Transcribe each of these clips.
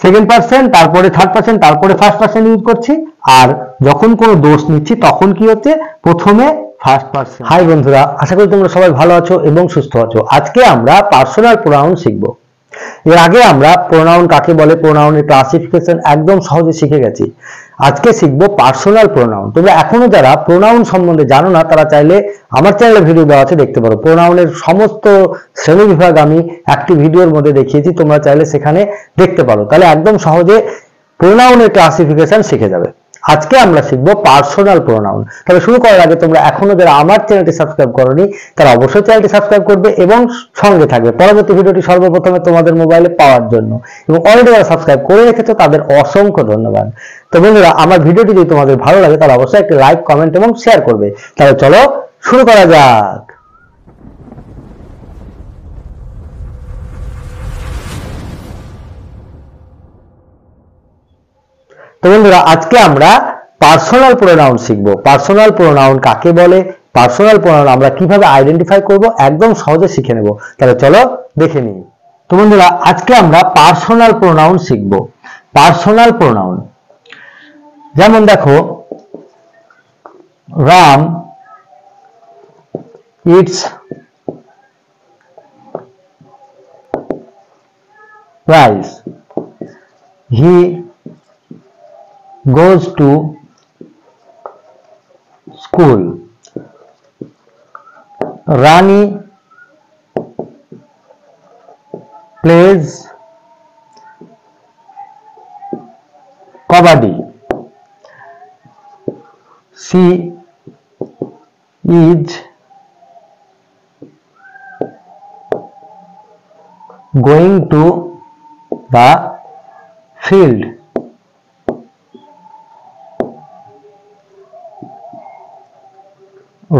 Second person, তারপরে third person, তারপরে first person use করছি। আর যখন কোনো দোষ নিচ্ছি তখন কি হচ্ছে, প্রথমে ফার্স্ট পার্সন। হাই বন্ধুরা, আশা করি তোমরা সবাই ভালো আছো এবং সুস্থ আছো। আজকে আমরা পার্সোনাল প্রোনাউন শিখবো। এর আগে আমরা প্রোনাউন কাকে বলে, প্রোনাউনের ক্লাসিফিকেশন একদম সহজে শিখে গেছি। আজকে শিখবো পার্সোনাল প্রোনাউন। তোমরা এখনো যারা প্রোনাউন সম্বন্ধে জানো না, তারা চাইলে আমার চ্যানেলে ভিডিও দেওয়া আছে, দেখতে পারো। প্রোনাউনের সমস্ত শ্রেণী বিভাগ আমি একটি ভিডিওর মধ্যে দেখিয়েছি, তোমরা চাইলে সেখানে দেখতে পারো। তাহলে একদম সহজে প্রোনাউনের ক্লাসিফিকেশন শিখে যাবে। আজকে আমরা শিখবো পার্সোনাল প্রোনাউন। তবে শুরু করার আগে তোমরা এখনো যারা আমার চ্যানেলটি সাবস্ক্রাইব করোনি, তারা অবশ্যই চ্যানেলটি সাবস্ক্রাইব করবে এবং সঙ্গে থাকবে পরবর্তী ভিডিওটি সর্বপ্রথমে তোমাদের মোবাইলে পাওয়ার জন্য। এবং অলরেডি যারা সাবস্ক্রাইব করে রেখেছো তাদের অসংখ্য ধন্যবাদ। তো বন্ধুরা, আমার ভিডিওটি যদি তোমাদের ভালো লাগে তাহলে অবশ্যই একটি লাইক, কমেন্ট এবং শেয়ার করবে। তাহলে চলো শুরু করা যাক। তো বন্ধুরা, আজকে আমরা পার্সোনাল প্রোনাউন শিখবো। পার্সোনাল প্রোনাউন কাকে বলে, পার্সোনাল প্রোনাউন আমরা কিভাবে আইডেন্টিফাই করব, একদম সহজে শিখে নেব। তাহলে চলো দেখে নিই। তো বন্ধুরা, আজকে আমরা পার্সোনাল প্রোনাউন শিখবো। পার্সোনাল প্রোনাউন যেমন দেখো, Ram eats rice, he goes to school, Rani plays kabaddi, she is going to the field,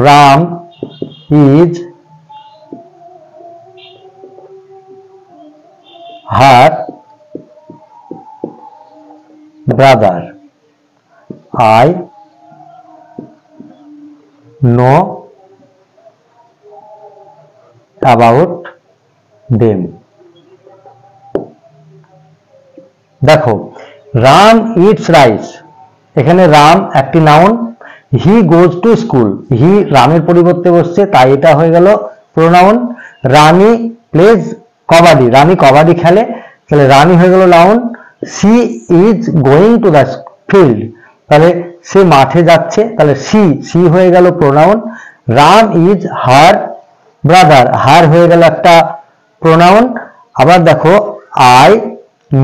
Ram is her brother. I know about them. দেখো, রাম ইটস রাইস, এখানে রাম একটি noun, he goes to school, he রামের পরিবর্তে বসছে, তাই এটা হয়ে গেল প্রোনাউন। রানী প্লেজ কবাডি, রানী কবাডি খেলে, তাহলে রানী হয়ে গেল noun. She is going to the field, তাহলে সে মাঠে যাচ্ছে, তাহলে সি হয়ে গেল pronoun. Ram is her brother, her হয়ে গেল একটা প্রোনাউন। আবার দেখো, আই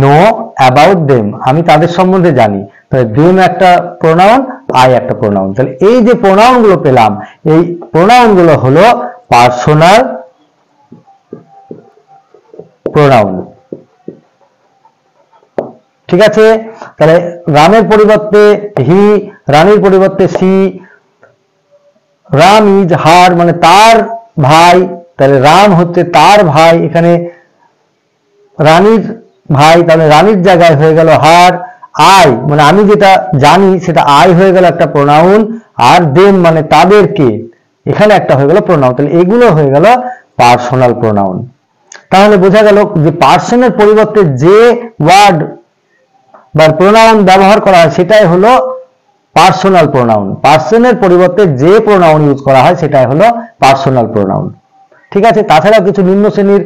নো অ্যাবাউট দেম, আমি তাদের সম্বন্ধে জানি, তাহলে দেম একটা প্রোনাউন, আই একটা প্রোনাউন। তাহলে এই যে প্রোনাউন গুলো পেলাম, এই প্রোনাউন গুলো হলো পার্সোনাল প্রোনাউন। ঠিক আছে, তাহলে রামের পরিবর্তে হি, রানীর পরিবর্তে সি, রাম ইজ হার মানে তার ভাই, তাহলে রাম হচ্ছে তার ভাই, এখানে রানীর ভাই, তাহলে রানীর জায়গায় হয়ে গেল হার। আই মানে আমি যেটা জানি সেটা আই হয়ে গেল একটা প্রোনাউন, আর দেম মানে তাদেরকে, এখানে একটা হয়ে গেল প্রোনাউন। তাহলে এগুলো হয়ে গেল পার্সোনাল প্রোনাউন। তাহলে বোঝা গেল যে পার্সনের পরিবর্তে যে ওয়ার্ড বা প্রোনাউন ব্যবহার করা হয় সেটাই হলো পার্সোনাল প্রোনাউন। পার্সনের পরিবর্তে যে প্রোনাউন ইউজ করা হয় সেটাই হলো পার্সোনাল প্রোনাউন। ঠিক আছে, তাছাড়া কিছু নিম্ন শ্রেণীর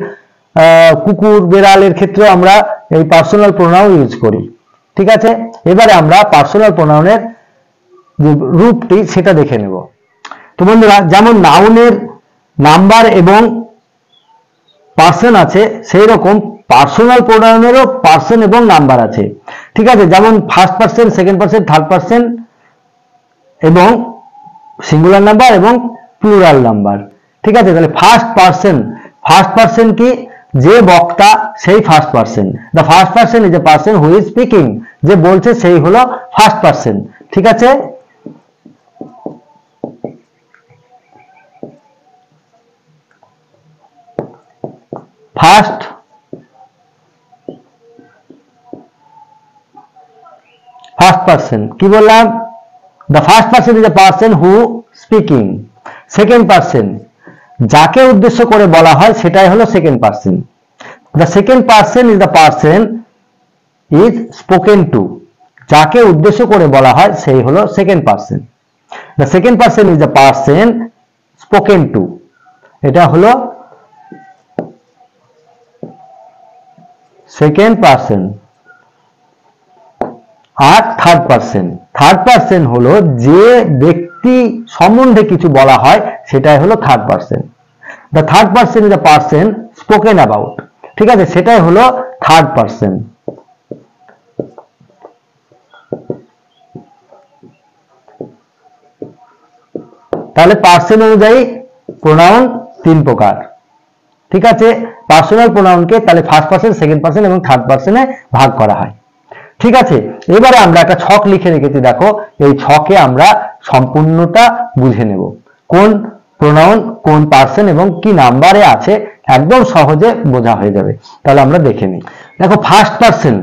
কুকুর, বেড়ালের ক্ষেত্রে আমরা এই পার্সোনাল প্রোনাউন ইউজ করি। ঠিক আছে, এবারে আমরা পার্সোনাল প্রোনাউনের যে রূপটি সেটা দেখে নেব। তো বন্ধুরা, যেমন নাউনের নাম্বার এবং পার্সন আছে, সেই রকম পার্সোনাল প্রোনাউনেরও পার্সন এবং নাম্বার আছে। ঠিক আছে, যেমন first person, second person, third person এবং সিঙ্গুলার নাম্বার এবং প্লুরাল নাম্বার। ঠিক আছে, তাহলে ফার্স্ট পার্সন কি, যে বক্তা সেই first person. The first person is a person who is speaking, যে বলছে সেই হলো ফার্স্ট পার্সন। ঠিক আছে, ফার্স্ট পার্সন কি বললাম, the first person is a person who speaking. Second person যাকে উদ্দেশ্য করে বলা হয় সেটাই হলো second person. The second person is the person is spoken to, যাকে উদ্দেশ্য করে বলা হয় সেই হলো second person. The second person is the person spoken to, এটা হলো সেকেন্ড পারসন। আর থার্ড পারসন হলো যে ব্যক্তি সম্বন্ধে কিছু বলা হয় সেটাই হলো third person. The third person is the person spoken about, ঠিক আছে, সেটাই হলো থার্ড পারসন। তাহলে পারসন অনুযায়ী প্রোনাউন তিন প্রকার, ঠিক আছে। পার্সোনাল প্রোনাউনকে তাহলে ফার্স্ট পারসন, সেকেন্ড পারসন এবং থার্ড পারসনে ভাগ করা হয়, ঠিক আছে। এবারে আমরা একটা ছক লিখে রেখেছি, দেখো এই ছকে আমরা সম্পূর্ণটা বুঝে নেব, কোন প্রোনাউন কোন পারসন এবং কি নাম্বারে আছে, একদম সহজে বোঝা হয়ে যাবে। তাহলে আমরা দেখে নিই। দেখো ফার্স্ট পারসন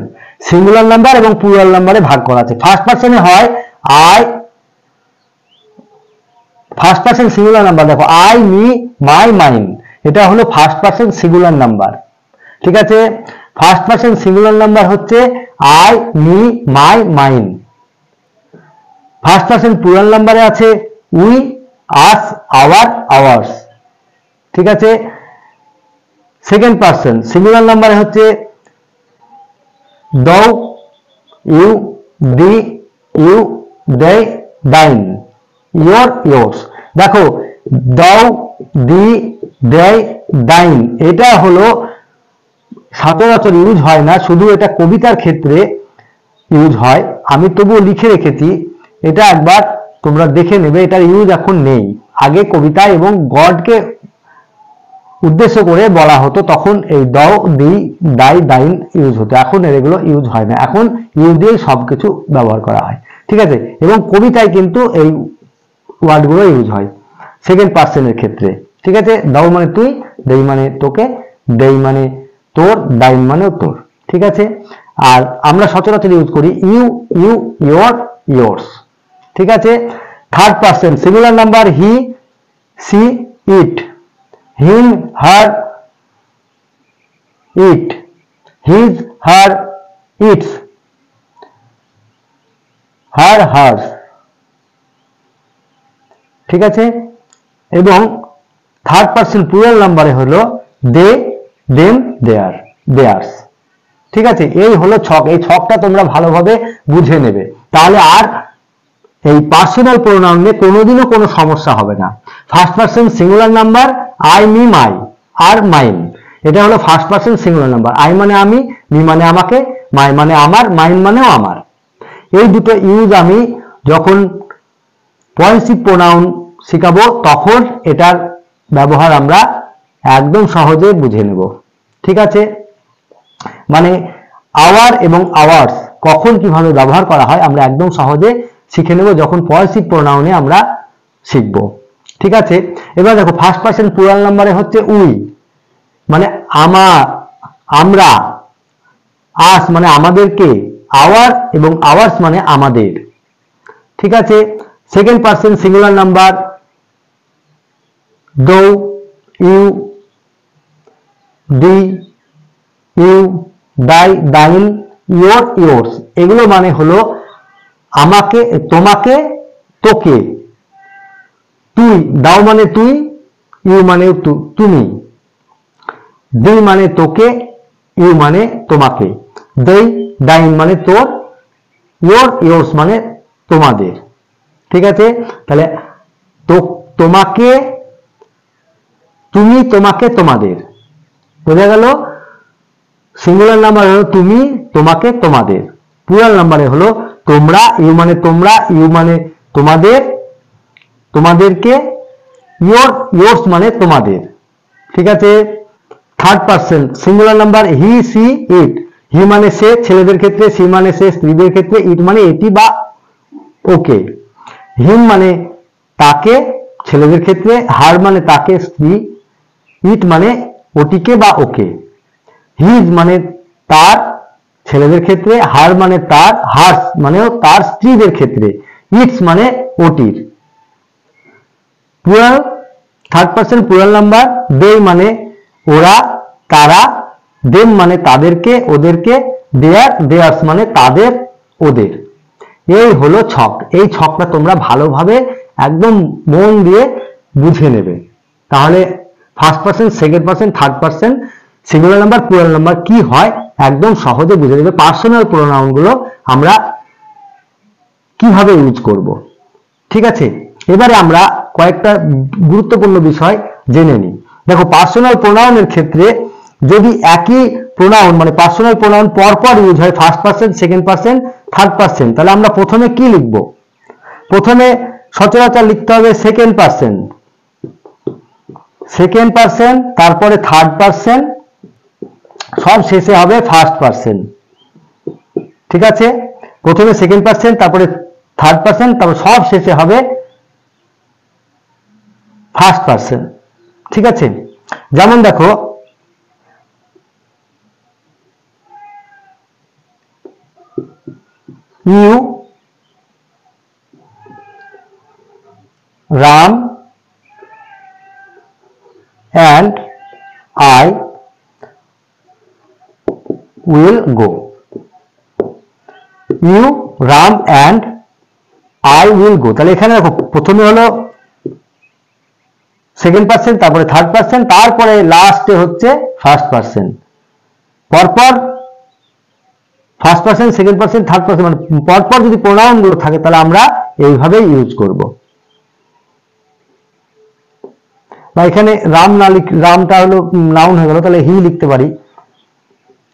সিঙ্গুলার নাম্বার এবং প্লুরাল নাম্বারে ভাগ করা আছে। ফার্স্ট পারসনে হয় I, first person singular number, দেখো আই, মি, মাই, মাইন, এটা হলো ফার্স্ট পারসন সিঙ্গুলার নাম্বার, ঠিক আছে। ফার্স্ট পারসন সিঙ্গুলার নাম্বার হচ্ছে I, me, my, mine. First person plural নাম্বারে আছে উই, আস, আওয়ার, আওয়ার্স, ঠিক আছে। সেকেন্ড পারসন সিঙ্গুলার নাম্বারে হচ্ছে thou, you, thee, you, thy, thine, your, yours. দেখো দৌ, দি, দে, দাইন এটা হলো সচরাচর ইউজ হয় না, শুধু এটা কবিতার ক্ষেত্রে ইউজ হয়। আমি তবুও লিখে রেখেছি, এটা একবার তোমরা দেখে নেবে, এটার ইউজ এখন নেই। আগে কবিতায় এবং গডকে উদ্দেশ্য করে বলা হতো, তখন এই দাও, দি, দাই, দাইন ইউজ হতো, এখন এগুলো ইউজ হয় না, এখন ইউ দিয়ে সবকিছু ব্যবহার করা হয়, ঠিক আছে। এবং কবিতায় কিন্তু এই ওয়ার্ডগুলো ইউজ হয় সেকেন্ড পারসনের ক্ষেত্রে, ঠিক আছে। দাও মানে তুই, দেই মানে তোকে, দেই মানে তোর, দাইন মানে তোর, ঠিক আছে। আর আমরা সচরাচর ইউজ করি ইউ, ইউ, ইয়োর, ইয়োর্স, ঠিক আছে। Third person singular number he, she, it, him, her, it, his, her, its, her, hers, ঠিক আছে। এবং থার্ড পারসন প্লুরাল নাম্বারে হলো দে, দেম, দেয়ার, দেয়ার্স, ঠিক আছে। এই হলো ছক, এই ছকটা তোমরা ভালোভাবে বুঝে নেবে, তাহলে আর এই পার্সোনাল প্রোনাউনে কোনোদিনও কোনো সমস্যা হবে না। First person singular number I, me, my আর মাইন, এটা হলো first person singular number. I মানে আমি, মি মানে আমাকে, মাই মানে আমার, মাইন মানেও আমার। এই দুটো ইউজ আমি যখন পয়েন্সিভ প্রোনাউন শিখাবো তখন এটার ব্যবহার আমরা একদম সহজে বুঝে নেব, ঠিক আছে। মানে আওয়ার এবং আওয়ার্স কখন কিভাবে ব্যবহার করা হয় আমরা একদম সহজে শিখে নেব যখন পয়েন্সিভ প্রোনাউনে আমরা শিখব, ঠিক আছে। এবার দেখো ফার্স্ট পারসন প্লুরাল নাম্বারে হচ্ছে উই মানে আমরা, আস মানে আমাদেরকে, আওয়ার এবং আওয়ার্স মানে আমাদের, ঠিক আছে। সেকেন্ড পারসন সিঙ্গুলার নাম্বার দৌ, ইউ, দি, ইউ, দাই, দাইন, ইয়োর, ইয়োর্স, এগুলো মানে হলো আমাকে, তোমাকে, তোকে। তুই, দাও মানে তুই, ইউ মানে তুমি, দি মানে তোকে, ইউ মানে তোমাকে, দেই, দাইন মানে তোর, ইয়োর, ইয়োর্স মানে তোমাদের, ঠিক আছে। তাহলে তোমাকে, তুমি, তোমাকে, তোমাদের, বোঝা গেল। সিঙ্গুলার নাম্বার হলো তুমি, তোমাকে, তোমাদের। প্লুরাল নাম্বারে হলো তোমরা, ইউ মানে তোমরা, ইউ মানে তোমাদের, তোমাদেরকে, ইয়োর, ইয়োর্স মানে তোমাদের, ঠিক আছে। Third person singular number he, she, it. He মানে সে ছেলেদের ক্ষেত্রে, সি মানে সে স্ত্রীদের ক্ষেত্রে, ইট মানে এটি বা ওকে। হিম মানে তাকে ছেলেদের ক্ষেত্রে, হার মানে তাকে স্ত্রী, ইট মানে ওটিকে বা ওকে। হিজ মানে তার ছেলেদের ক্ষেত্রে, হার মানে তার, হার্স মানেও তার স্ত্রীদের ক্ষেত্রে, ইটস মানে ওটির। Plural third person plural number they মানে ওরা, তারা, দেম মানে তাদেরকে ওদেরকে, দেয়ার দেয়ার্স মানে তাদের ওদের। এই হলো ছক। এই ছকটা তোমরা ভালোভাবে একদম মন দিয়ে বুঝে নেবে, তাহলে first person, second person, third person, singular number, plural number কি হয় একদম সহজে বুঝে নেবে। পার্সোনাল প্রোনাউন গুলো আমরা কিভাবে ইউজ করব, ঠিক আছে। এবারে আমরা কয়েকটা গুরুত্বপূর্ণ বিষয় জেনে নিই। দেখো, পার্সোনাল প্রোনাউনের ক্ষেত্রে যদি একই প্রোনাউন মানে পার্সোনাল প্রোনাউন পরপর ইউজ হয়, first person, second person, third person, তাহলে আমরা প্রথমে কি লিখব? প্রথমে সচরাচর লিখতে হবে সেকেন্ড পার্সন, সেকেন্ড পার্সন, তারপরে থার্ড পার্সন, সব শেষে হবে ফার্স্ট পার্সন, ঠিক আছে। প্রথমে সেকেন্ড পার্সন, তারপরে থার্ড পার্সন, তারপর সব শেষে হবে ফার্স্ট পার্সন, ঠিক আছে। যেমন দেখো, you, Ram and I will go. You, Ram and I will go. তাহলে এখানে দেখো, প্রথমে হলো সেকেন্ড পার্সন, তারপরে থার্ড পার্সন, তারপরে লাস্টে হচ্ছে ফার্স্ট পার্সন। পরপর first person, second person, third person মানে পরপর যদি প্রোনাউন গুলো থাকে তাহলে আমরা এইভাবে ইউজ করব। বা এখানে রাম না রামটা হলো নাউন হয়ে গেল, তাহলে হি লিখতে পারি,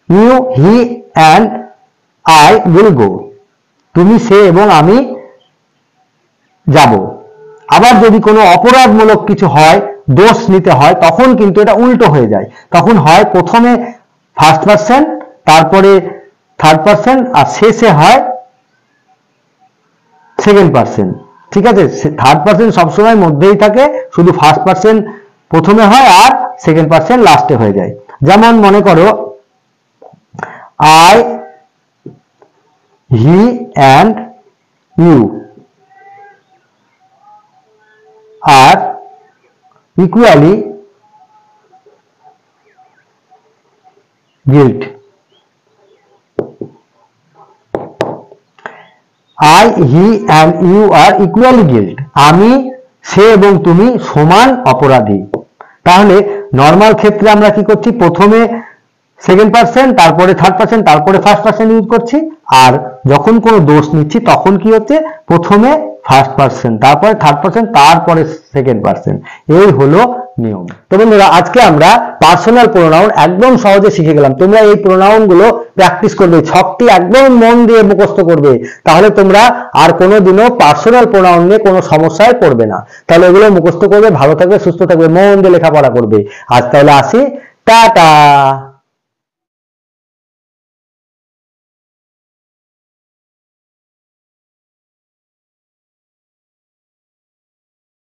you, he and I will go. তুমি, সে এবং আমি যাব। আবার যদি কোনো অপরাধমূলক কিছু হয়, দোষ নিতে হয়, তখন কিন্তু এটা উল্টো হয়ে যায়। তখন হয় প্রথমে ফার্স্ট পার্সন, তারপরে থার্ড পার্সন, আর শেষে হয় সেকেন্ড পার্সন, ঠিক আছে। থার্ড পার্সন সবসময় মধ্যেই থাকে, শুধু ফার্স্ট পার্সন প্রথমে হয় আর সেকেন্ড পার্সন লাস্টে হয়ে যায়। যেমন মনে করো, I, he and you are equally guilt. I, he and you are equally guilt. আমি, সে এবং তুমি সমান অপরাধী। তাহলে নর্মাল ক্ষেত্রে আমরা কি করছি? প্রথমে সেকেন্ড পার্সন, তারপরে থার্ড পার্সন, তারপরে ফার্স্ট পার্সন ইউজ করছি। আর যখন কোনো দোষ নিচ্ছি তখন কি হচ্ছে? প্রথমে ফার্স্ট পার্সন, তারপরে থার্ড পার্সন, তারপরে সেকেন্ড পার্সন। এই হলো নিয়ম। তো বন্ধুরা, আজকে আমরা পার্সোনাল প্রোনাউন একদম সহজে শিখে গেলাম। তোমরা এই প্রোনাউন গুলো প্র্যাকটিস করবে, ছকটি একদম মন দিয়ে মুখস্থ করবে, তাহলে তোমরা আর কোনোদিনও পার্সোনাল প্রোনাউন নিয়ে কোনো সমস্যায় পড়বে না। তাহলে এগুলো মুখস্থ করবে, ভালো থাকবে, সুস্থ থাকবে, মন দিয়ে লেখাপড়া করবে। আজ তাহলে আসি, টাটা।